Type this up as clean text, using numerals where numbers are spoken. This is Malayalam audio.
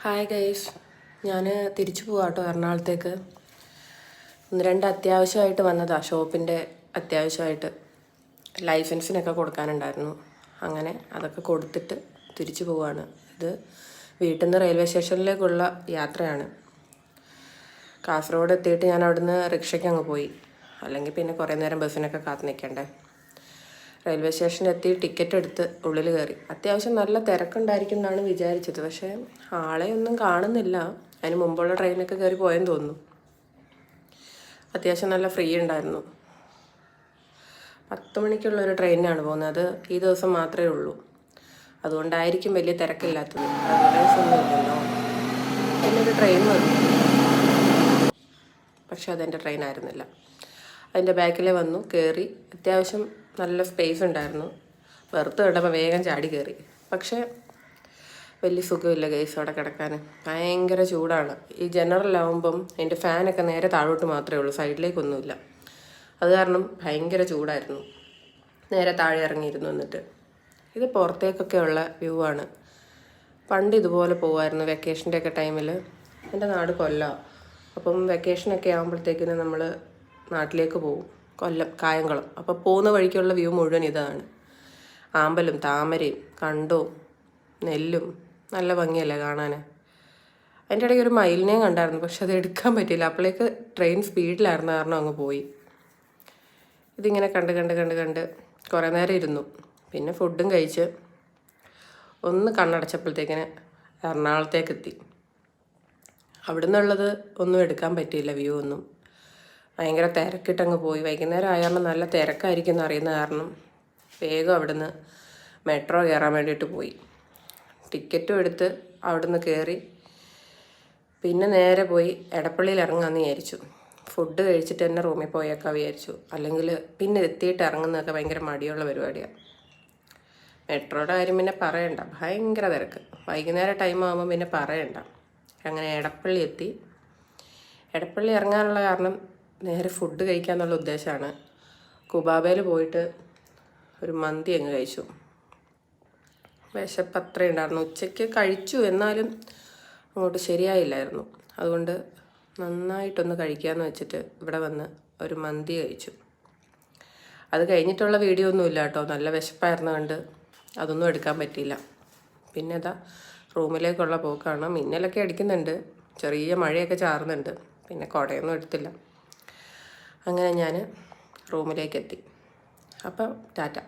ഹായ് ഗൈസ്, ഞാൻ തിരിച്ചു പോവാട്ടോ എറണാകുളത്തേക്ക്. ഒന്ന് രണ്ട് അത്യാവശ്യമായിട്ട് വന്നതാണ്. ഷോപ്പിൻ്റെ അത്യാവശ്യമായിട്ട് ലൈസൻസിനൊക്കെ കൊടുക്കാനുണ്ടായിരുന്നു. അങ്ങനെ അതൊക്കെ കൊടുത്തിട്ട് തിരിച്ചു പോവാണ്. ഇത് വീട്ടിൽ നിന്ന് റെയിൽവേ സ്റ്റേഷനിലേക്കുള്ള യാത്രയാണ്. കാസർഗോഡ് എത്തിയിട്ട് ഞാൻ അവിടുന്ന് റിക്ഷയ്ക്ക് അങ്ങ് പോയി. അല്ലെങ്കിൽ പിന്നെ കുറേ നേരം ബസ്സിനൊക്കെ കാത്തു നിൽക്കണ്ടേ. റെയിൽവേ സ്റ്റേഷനിൽ എത്തി ടിക്കറ്റ് എടുത്ത് ഉള്ളിൽ കയറി. അത്യാവശ്യം നല്ല തിരക്കുണ്ടായിരിക്കും എന്നാണ് വിചാരിച്ചത്. പക്ഷേ ആളെ ഒന്നും കാണുന്നില്ല. അതിന് മുമ്പുള്ള ട്രെയിനൊക്കെ കയറി പോയെന്ന് തോന്നുന്നു. അത്യാവശ്യം നല്ല ഫ്രീ ഉണ്ടായിരുന്നു. 10 മണിക്കുള്ളൊരു ട്രെയിനിനാണ് പോകുന്നത്. അത് ഈ ദിവസം മാത്രമേ ഉള്ളൂ. അതുകൊണ്ടായിരിക്കും വലിയ തിരക്കില്ലാത്തത്. ഒന്നുമില്ലല്ലോ. പിന്നൊരു ട്രെയിൻ വന്നു, പക്ഷെ അതെൻ്റെ ട്രെയിൻ ആയിരുന്നില്ല. അതിൻ്റെ ബാക്കിലെ വന്നു, കയറി. അത്യാവശ്യം നല്ല സ്പേസ് ഉണ്ടായിരുന്നു. വെറുതെ കിടപ്പോൾ വേഗം ചാടി കയറി. പക്ഷേ വലിയ സുഖമില്ല ഗൈസ് അവിടെ കിടക്കാൻ. ഭയങ്കര ചൂടാണ്. ഈ ജനറലാവുമ്പം അതിൻ്റെ ഫാനൊക്കെ നേരെ താഴോട്ട് മാത്രമേ ഉള്ളൂ, സൈഡിലേക്കൊന്നുമില്ല. അത് കാരണം ഭയങ്കര ചൂടായിരുന്നു. നേരെ താഴെ ഇറങ്ങിയിരുന്നു. എന്നിട്ട് ഇത് പുറത്തേക്കൊക്കെ ഉള്ള വ്യൂ ആണ്. പണ്ട് ഇതുപോലെ പോകുമായിരുന്നു വെക്കേഷൻ്റെ ഒക്കെ ടൈമിൽ. എൻ്റെ നാട് കൊല്ലമാണ്. അപ്പം വെക്കേഷനൊക്കെ ആകുമ്പോഴത്തേക്കിന് നമ്മൾ നാട്ടിലേക്ക് പോകും, കൊല്ലം കായംകുളം. അപ്പോൾ പോകുന്ന വഴിക്കുള്ള വ്യൂ മുഴുവൻ ഇതാണ്. ആമ്പലും താമരയും കണ്ടവും നെല്ലും നല്ല ഭംഗിയല്ലേ കാണാൻ. അതിൻ്റെ ഇടയ്ക്ക് ഒരു മയിലിനെയും കണ്ടായിരുന്നു, പക്ഷെ അത് എടുക്കാൻ പറ്റിയില്ല. അപ്പോഴേക്ക് ട്രെയിൻ സ്പീഡിലായിരുന്ന കാരണം അങ്ങ് പോയി. ഇതിങ്ങനെ കണ്ട് കണ്ട് കണ്ട് കണ്ട് കുറേ നേരം ഇരുന്നു. പിന്നെ ഫുഡും കഴിച്ച് ഒന്ന് കണ്ണടച്ചപ്പോഴത്തേക്കിന് എറണാകുളത്തേക്ക് എത്തി. അവിടെ നിന്നുള്ളത് ഒന്നും എടുക്കാൻ പറ്റിയില്ല, വ്യൂ ഒന്നും. ഭയങ്കര തിരക്കിട്ടങ്ങ് പോയി. വൈകുന്നേരം ആയാലും നല്ല തിരക്കായിരിക്കും എന്ന് അറിയുന്ന കാരണം വേഗം അവിടുന്ന് മെട്രോ കയറാൻ വേണ്ടിയിട്ട് പോയി. ടിക്കറ്റും എടുത്ത് അവിടുന്ന് കയറി. പിന്നെ നേരെ പോയി എടപ്പള്ളിയിൽ ഇറങ്ങാമെന്ന് വിചാരിച്ചു. ഫുഡ് കഴിച്ചിട്ട് തന്നെ റൂമിൽ പോയേക്കാൻ വിചാരിച്ചു. അല്ലെങ്കിൽ പിന്നെ എത്തിയിട്ട് ഇറങ്ങുന്നതൊക്കെ ഭയങ്കര മടിയുള്ള പരിപാടിയാണ്. മെട്രോയുടെ കാര്യം പിന്നെ പറയണ്ട, ഭയങ്കര തിരക്ക്. വൈകുന്നേരം ടൈം ആകുമ്പോൾ പിന്നെ പറയണ്ട. അങ്ങനെ എടപ്പള്ളി എത്തി. എടപ്പള്ളി ഇറങ്ങാനുള്ള കാരണം നേരെ ഫുഡ് കഴിക്കാമെന്നുള്ള ഉദ്ദേശമാണ്. കുബാബയിൽ പോയിട്ട് ഒരു മന്തി അങ്ങ് കഴിച്ചു. വിശപ്പ് അത്രയും ഉണ്ടായിരുന്നു. ഉച്ചയ്ക്ക് കഴിച്ചു, എന്നാലും അങ്ങോട്ട് ശരിയായില്ലായിരുന്നു. അതുകൊണ്ട് നന്നായിട്ടൊന്ന് കഴിക്കാമെന്ന് വെച്ചിട്ട് ഇവിടെ വന്ന് ഒരു മന്തി കഴിച്ചു. അത് കഴിഞ്ഞിട്ടുള്ള വീഡിയോ ഒന്നുമില്ല കേട്ടോ. നല്ല വിശപ്പായിരുന്നു കണ്ട് അതൊന്നും എടുക്കാൻ പറ്റിയില്ല. പിന്നെ ഇതാ റൂമിലേക്കുള്ള പോക്കാണ്. മിന്നലൊക്കെ അടിക്കുന്നുണ്ട്, ചെറിയ മഴയൊക്കെ ചാറുന്നുണ്ട്. പിന്നെ കുടയൊന്നും എടുത്തില്ല. അങ്ങനെ ഞാൻ റൂമിലേക്ക് എത്തി. അപ്പം ടാറ്റ.